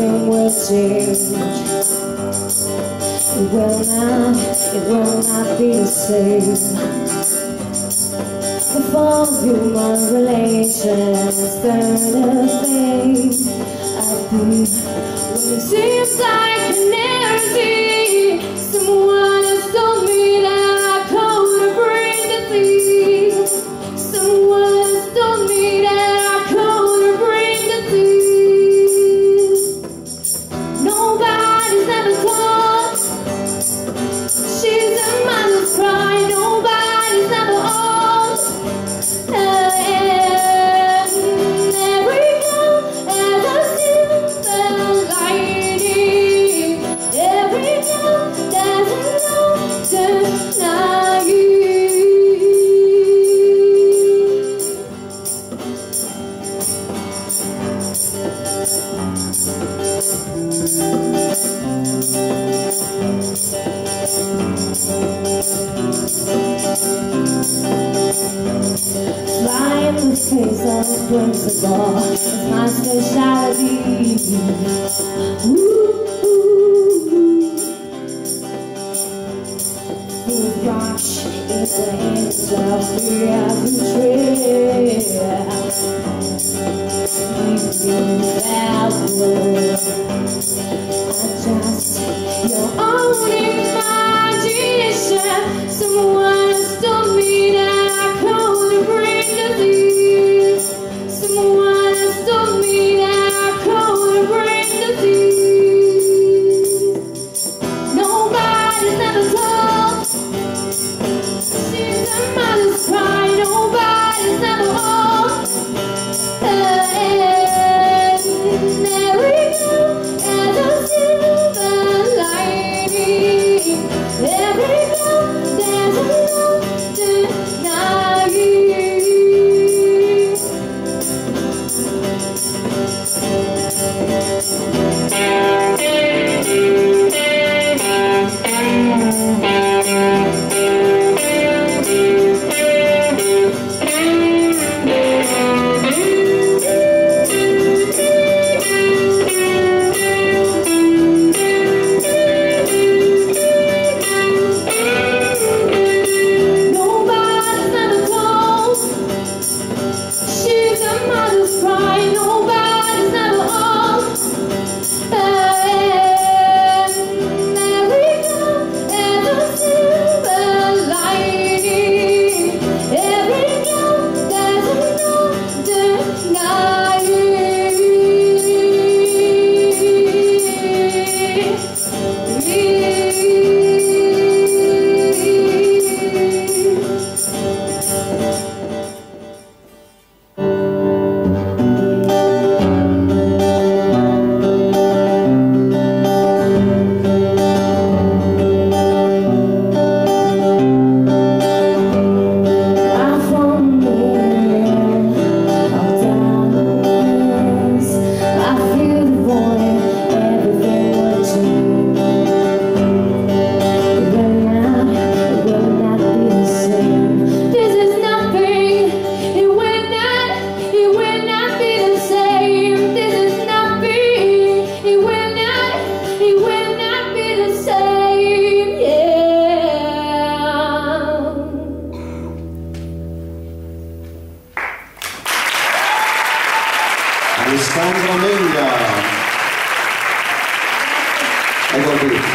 everything will change. It will not be the same. Before human relations turn to fame, I'll be when it seems like I never see someone has told me that I could bring disease. Someone has told me that I could bring disease. Nobody's ever told she's a mother's cry. Nobody's ever old. And every girl has a silver lining. Every girl doesn't know tonight. Fly in the face of a principal is my specialty. Food rush is the industry of betrayal. Adjust your own imagination. Someone has told me that I could bring disease. Someone has told me that I could bring disease. Nobody's ever told she's a mother's cry. Nobody's ever old. And every girl has a silver lining. Every girl doesn't know tonight. Nobody's ever told she's a mother's cry. Nobody's ever old. And every girl has a silver lining. Every girl doesn't know tonight. Alessandra Menga. Ecco qui.